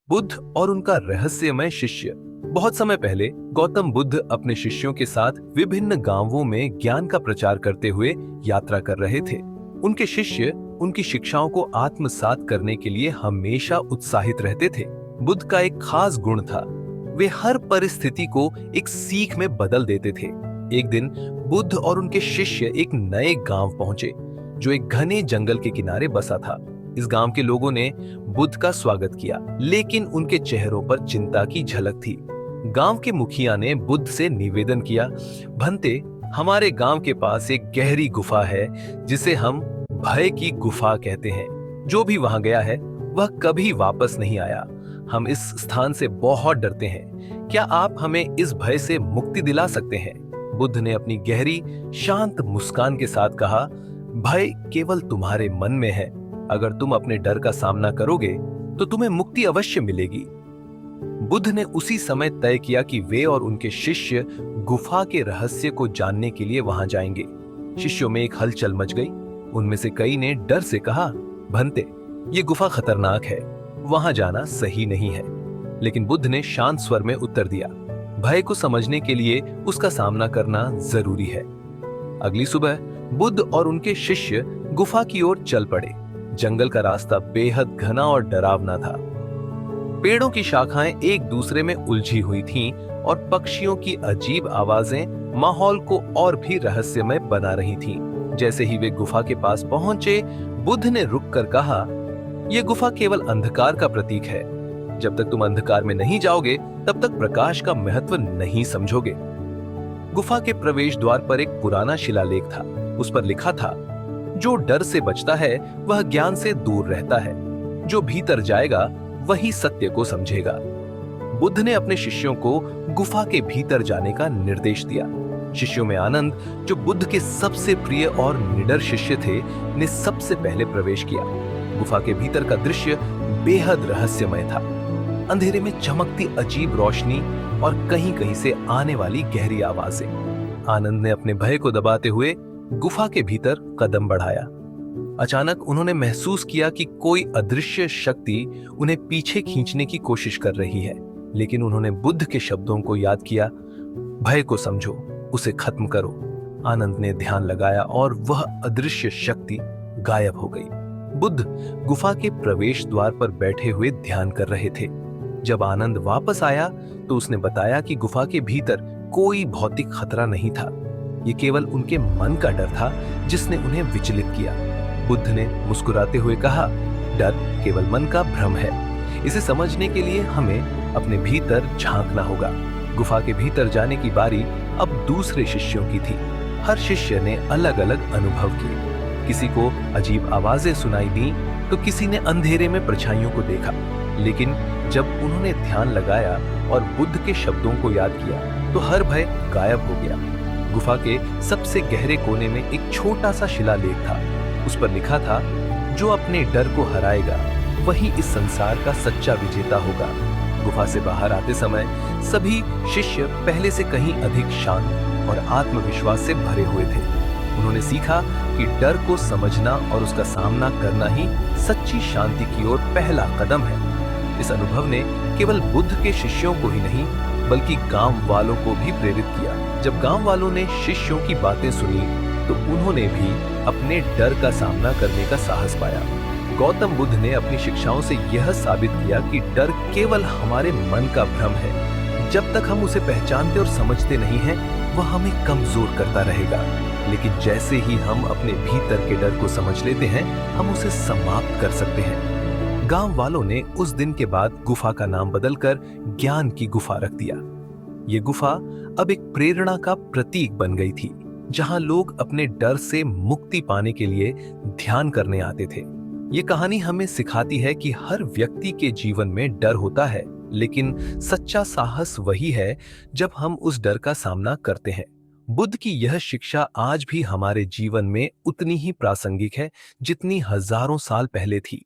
बुद्ध और उनका रहस्यमय शिष्य। बहुत समय पहले गौतम बुद्ध अपने शिष्यों के साथ विभिन्न गांवों में ज्ञान का प्रचार करते हुए यात्रा कर रहे थे। उनके शिष्य उनकी शिक्षाओं को आत्मसात करने के लिए हमेशा उत्साहित रहते थे। बुद्ध का एक खास गुण था, वे हर परिस्थिति को एक सीख में बदल देते थे। एक दिन बुद्ध और उनके शिष्य एक नए गांव पहुंचे, जो एक घने जंगल के किनारे बसा था। इस गांव के लोगों ने बुद्ध का स्वागत किया, लेकिन उनके चेहरों पर चिंता की झलक थी। गांव के मुखिया ने बुद्ध से निवेदन किया, भंते, हमारे गांव के पास एक गहरी गुफा है जिसे हम भय की गुफा कहते हैं। जो भी वहां गया है वह कभी वापस नहीं आया। हम इस स्थान से बहुत डरते हैं। क्या आप हमें इस भय से मुक्ति दिला सकते हैं? बुद्ध ने अपनी गहरी शांत मुस्कान के साथ कहा, भय केवल तुम्हारे मन में है। अगर तुम अपने डर का सामना करोगे तो तुम्हें मुक्ति अवश्य मिलेगी। बुद्ध ने उसी समय तय किया कि वे और उनके शिष्य गुफा के रहस्य को जानने के लिए वहां जाएंगे। शिष्यों में एक हलचल मच गई। उनमें से कई ने डर से कहा, भंते, ये गुफा खतरनाक है, वहां जाना सही नहीं है। लेकिन बुद्ध ने शांत स्वर में उत्तर दिया, भय को समझने के लिए उसका सामना करना जरूरी है। अगली सुबह बुद्ध और उनके शिष्य गुफा की ओर चल पड़े। जंगल का रास्ता बेहद घना और डरावना था। पेड़ों की शाखाएं एक दूसरे में उलझी हुई थीं और पक्षियों की अजीब आवाजें माहौल को और भी रहस्यमय बना रही थीं। जैसे ही वे गुफा के पास पहुंचे, बुद्ध ने रुककर कहा, यह गुफा केवल अंधकार का प्रतीक है। जब तक तुम अंधकार में नहीं जाओगे, तब तक प्रकाश का महत्व नहीं समझोगे। गुफा के प्रवेश द्वार पर एक पुराना शिलालेख था। उस पर लिखा था, जो डर से बचता है वह ज्ञान से दूर रहता है। जो भीतर जाएगा वही सत्य को समझेगा। बुद्ध ने अपने शिष्यों को गुफा के भीतर जाने का निर्देश दिया। शिष्यों में आनंद, जो बुद्ध के सबसे प्रिय और निडर शिष्य थे, ने सबसे पहले प्रवेश किया। गुफा के भीतर का दृश्य बेहद रहस्यमय था। अंधेरे में चमकती अजीब रोशनी और कहीं कहीं से आने वाली गहरी आवाजें। आनंद ने अपने भय को दबाते हुए गुफा के भीतर कदम बढ़ाया। अचानक उन्होंने महसूस किया कि कोई अदृश्य शक्ति उन्हें पीछे खींचने की कोशिश कर रही है। लेकिन उन्होंने बुद्ध के शब्दों को याद किया, भय को समझो, उसे खत्म करो। आनंद ने ध्यान लगाया और वह अदृश्य शक्ति गायब हो गई। बुद्ध गुफा के प्रवेश द्वार पर बैठे हुए ध्यान कर रहे थे। जब आनंद वापस आया तो उसने बताया कि गुफा के भीतर कोई भौतिक खतरा नहीं था। ये केवल उनके मन का डर था जिसने उन्हें विचलित किया। बुद्ध ने मुस्कुराते हुए कहा, डर केवल मन का भ्रम है। इसे समझने के लिए हमें अपने भीतर झांकना होगा। गुफा के भीतर जाने की बारी अब दूसरे शिष्यों की थी। हर शिष्य ने अलग अलग अनुभव किए। किसी को अजीब आवाजें सुनाई दी तो किसी ने अंधेरे में परछाइयों को देखा। लेकिन जब उन्होंने ध्यान लगाया और बुद्ध के शब्दों को याद किया तो हर भय गायब हो गया। गुफा के सबसे गहरे कोने में एक छोटा सा शिलालेख था। उस पर लिखा था, जो अपने डर को हराएगा वही इस संसार का सच्चा विजेता होगा। गुफा से बाहर आते समय सभी शिष्य पहले से कहीं अधिक शांत और आत्मविश्वास से भरे हुए थे। उन्होंने सीखा कि डर को समझना और उसका सामना करना ही सच्ची शांति की ओर पहला कदम है। इस अनुभव ने केवल बुद्ध के शिष्यों को ही नहीं, बल्कि गांव वालों को भी प्रेरित किया। जब गांव वालों ने शिष्यों की बातें सुनी तो उन्होंने भी अपने डर का सामना करने का साहस पाया। गौतम बुद्ध ने अपनी शिक्षाओं से यह साबित किया कि डर केवल हमारे मन का भ्रम है। जब तक हम उसे पहचानते और समझते नहीं हैं, वह हमें कमजोर करता रहेगा। लेकिन जैसे ही हम अपने भीतर के डर को समझ लेते हैं, हम उसे समाप्त कर सकते हैं। गांव वालों ने उस दिन के बाद गुफा का नाम बदलकर ज्ञान की गुफा रख दिया। ये गुफा अब एक प्रेरणा का प्रतीक बन गई थी, जहां लोग अपने डर से मुक्ति पाने के लिए ध्यान करने आते थे। ये कहानी हमें सिखाती है कि हर व्यक्ति के जीवन में डर होता है, लेकिन सच्चा साहस वही है जब हम उस डर का सामना करते हैं। बुद्ध की यह शिक्षा आज भी हमारे जीवन में उतनी ही प्रासंगिक है जितनी हजारों साल पहले थी।